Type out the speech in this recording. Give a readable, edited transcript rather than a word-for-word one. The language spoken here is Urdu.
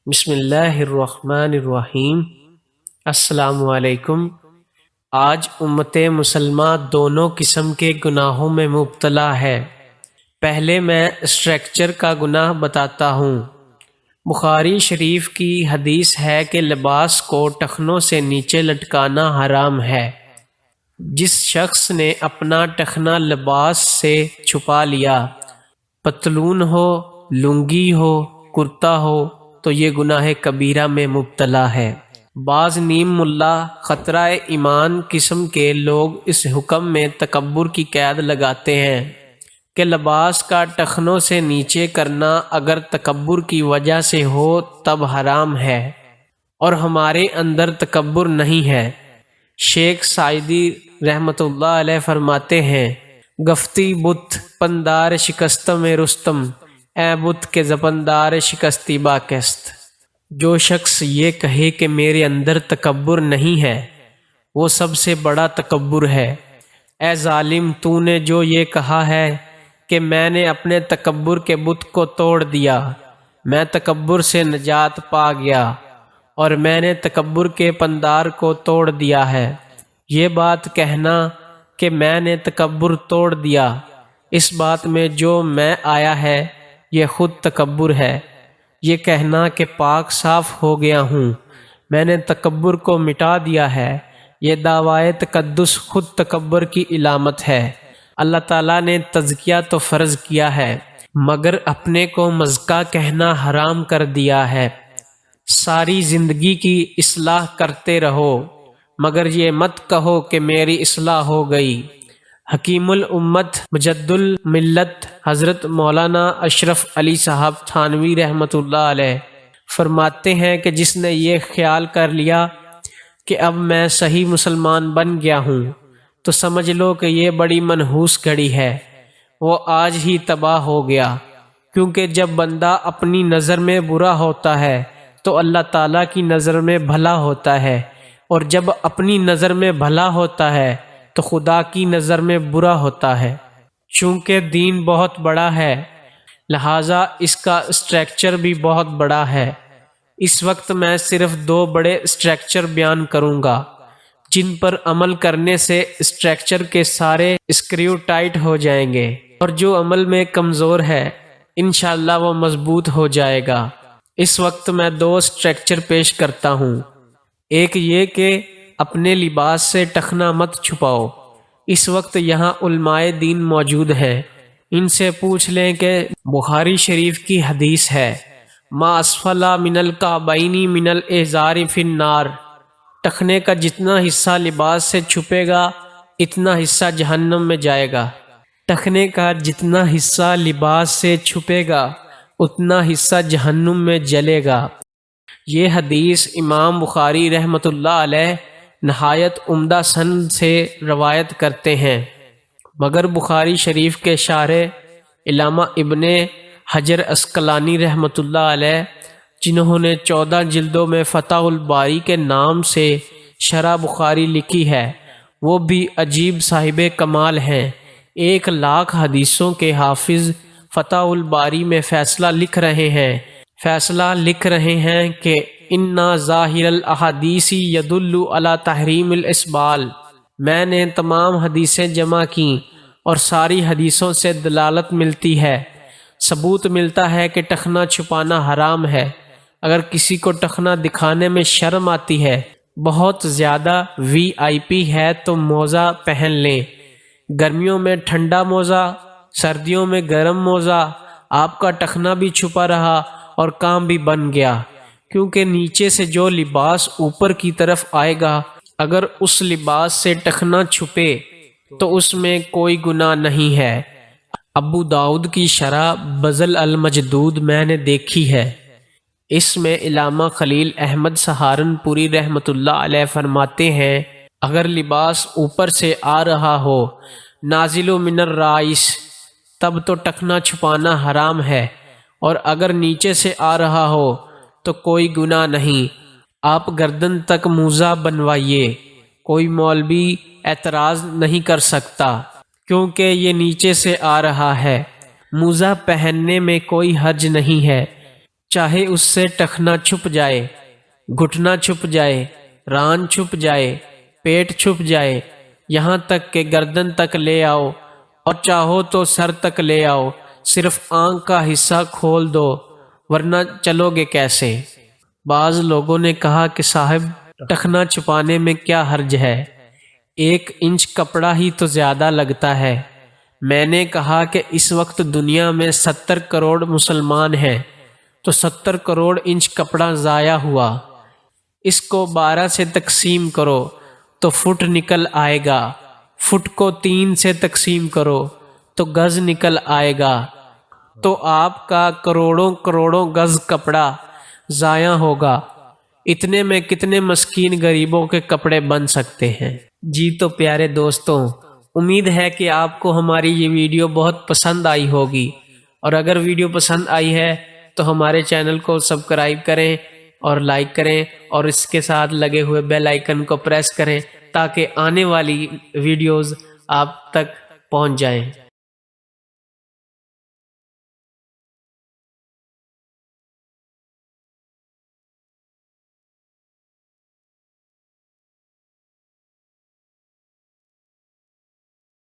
بسم اللہ الرحمن الرحیم۔ السلام علیکم۔ آج امت مسلمہ دونوں قسم کے گناہوں میں مبتلا ہے۔ پہلے میں اسٹرکچر کا گناہ بتاتا ہوں۔ بخاری شریف کی حدیث ہے کہ لباس کو ٹخنوں سے نیچے لٹکانا حرام ہے۔ جس شخص نے اپنا ٹخنا لباس سے چھپا لیا، پتلون ہو، لنگی ہو، کرتا ہو، تو یہ گناہ کبیرہ میں مبتلا ہے۔ بعض نیم ملا خطرہ ایمان قسم کے لوگ اس حکم میں تکبر کی قید لگاتے ہیں کہ لباس کا ٹخنوں سے نیچے کرنا اگر تکبر کی وجہ سے ہو تب حرام ہے، اور ہمارے اندر تکبر نہیں ہے۔ شیخ سعدی رحمۃ اللہ علیہ فرماتے ہیں، گفتی بت پندار شکستم رستم، اے بت کے زپندار شکستی باکست۔ جو شخص یہ کہے کہ میرے اندر تکبر نہیں ہے، وہ سب سے بڑا تکبر ہے۔ اے ظالم، تو نے جو یہ کہا ہے کہ میں نے اپنے تکبر کے بت کو توڑ دیا، میں تکبر سے نجات پا گیا اور میں نے تکبر کے پندار کو توڑ دیا ہے۔ یہ بات کہنا کہ میں نے تکبر توڑ دیا، اس بات میں جو میں آیا ہے یہ خود تکبر ہے۔ یہ کہنا کہ پاک صاف ہو گیا ہوں، میں نے تکبر کو مٹا دیا ہے، یہ دعوی تقدس خود تکبر کی علامت ہے۔ اللہ تعالیٰ نے تزکیہ تو فرض کیا ہے، مگر اپنے کو مزکا کہنا حرام کر دیا ہے۔ ساری زندگی کی اصلاح کرتے رہو، مگر یہ مت کہو کہ میری اصلاح ہو گئی۔ حکیم الامت مجد الملت حضرت مولانا اشرف علی صاحب تھانوی رحمۃ اللہ علیہ فرماتے ہیں کہ جس نے یہ خیال کر لیا کہ اب میں صحیح مسلمان بن گیا ہوں تو سمجھ لو کہ یہ بڑی منحوس گھڑی ہے، وہ آج ہی تباہ ہو گیا۔ کیونکہ جب بندہ اپنی نظر میں برا ہوتا ہے تو اللہ تعالیٰ کی نظر میں بھلا ہوتا ہے، اور جب اپنی نظر میں بھلا ہوتا ہے تو خدا کی نظر میں برا ہوتا ہے۔ چونکہ دین بہت بڑا ہے، لہٰذا اس کا اسٹرکچر بھی بہت بڑا ہے۔ اس وقت میں صرف دو بڑے اسٹرکچر بیان کروں گا جن پر عمل کرنے سے اسٹرکچر کے سارے اسکریو ٹائٹ ہو جائیں گے، اور جو عمل میں کمزور ہے انشاءاللہ وہ مضبوط ہو جائے گا۔ اس وقت میں دو اسٹرکچر پیش کرتا ہوں۔ ایک یہ کہ اپنے لباس سے ٹخنا مت چھپاؤ۔ اس وقت یہاں علماء دین موجود ہیں، ان سے پوچھ لیں کہ بخاری شریف کی حدیث ہے، ما اسفل من الکعبین من الازار فی النار، ٹخنے کا جتنا حصہ لباس سے چھپے گا اتنا حصہ جہنم میں جائے گا۔ ٹخنے کا جتنا حصہ لباس سے چھپے گا اتنا حصہ جہنم میں جلے گا۔ یہ حدیث امام بخاری رحمۃ اللہ علیہ نہایت عمدہ سند سے روایت کرتے ہیں، مگر بخاری شریف کے شارح علامہ ابن حجر عسقلانی رحمۃ اللہ علیہ، جنہوں نے 14 جلدوں میں فتح الباری کے نام سے شرح بخاری لکھی ہے، وہ بھی عجیب صاحب کمال ہیں۔ 1,00,000 حدیثوں کے حافظ فتح الباری میں فیصلہ لکھ رہے ہیں کہ اِنَّ ظاہر الاحادیث یدل علی تحریم الاسبال۔ میں نے تمام حدیثیں جمع کیں اور ساری حدیثوں سے دلالت ملتی ہے، ثبوت ملتا ہے کہ ٹخنا چھپانا حرام ہے۔ اگر کسی کو ٹخنا دکھانے میں شرم آتی ہے، بہت زیادہ VIP ہے تو موزہ پہن لیں، گرمیوں میں ٹھنڈا موزہ، سردیوں میں گرم موزہ، آپ کا ٹخنا بھی چھپا رہا اور کام بھی بن گیا۔ کیونکہ نیچے سے جو لباس اوپر کی طرف آئے گا، اگر اس لباس سے ٹخنا چھپے تو اس میں کوئی گناہ نہیں ہے۔ ابو داؤد کی شرح بذل المجدود میں نے دیکھی ہے، اس میں علامہ خلیل احمد سہارنپوری رحمۃ اللہ علیہ فرماتے ہیں، اگر لباس اوپر سے آ رہا ہو نازل من الرائس تب تو ٹخنا چھپانا حرام ہے، اور اگر نیچے سے آ رہا ہو تو کوئی گناہ نہیں، آپ گردن تک موزہ بنوائیے، کوئی مولوی اعتراض نہیں کر سکتا، کیونکہ یہ نیچے سے آ رہا ہے۔ موزہ پہننے میں کوئی حرج نہیں ہے، چاہے اس سے ٹخنا چھپ جائے، گھٹنا چھپ جائے، ران چھپ جائے، پیٹ چھپ جائے، یہاں تک کہ گردن تک لے آؤ، اور چاہو تو سر تک لے آؤ، صرف آنکھ کا حصہ کھول دو، ورنہ چلو گے کیسے؟ بعض لوگوں نے کہا کہ صاحب ٹخنا چھپانے میں کیا حرج ہے، 1 انچ کپڑا ہی تو زیادہ لگتا ہے۔ میں نے کہا کہ اس وقت دنیا میں 70 کروڑ مسلمان ہیں، تو 70 کروڑ انچ کپڑا ضائع ہوا، اس کو 12 سے تقسیم کرو تو فٹ نکل آئے گا، فٹ کو 3 سے تقسیم کرو تو گز نکل آئے گا، تو آپ کا کروڑوں کروڑوں گز کپڑا ضائع ہوگا۔ اتنے میں کتنے مسکین غریبوں کے کپڑے بن سکتے ہیں؟ جی تو پیارے دوستوں، امید ہے کہ آپ کو ہماری یہ ویڈیو بہت پسند آئی ہوگی، اور اگر ویڈیو پسند آئی ہے تو ہمارے چینل کو سبسکرائب کریں اور لائک کریں، اور اس کے ساتھ لگے ہوئے بیل آئیکن کو پریس کریں تاکہ آنے والی ویڈیوز آپ تک پہنچ جائیں۔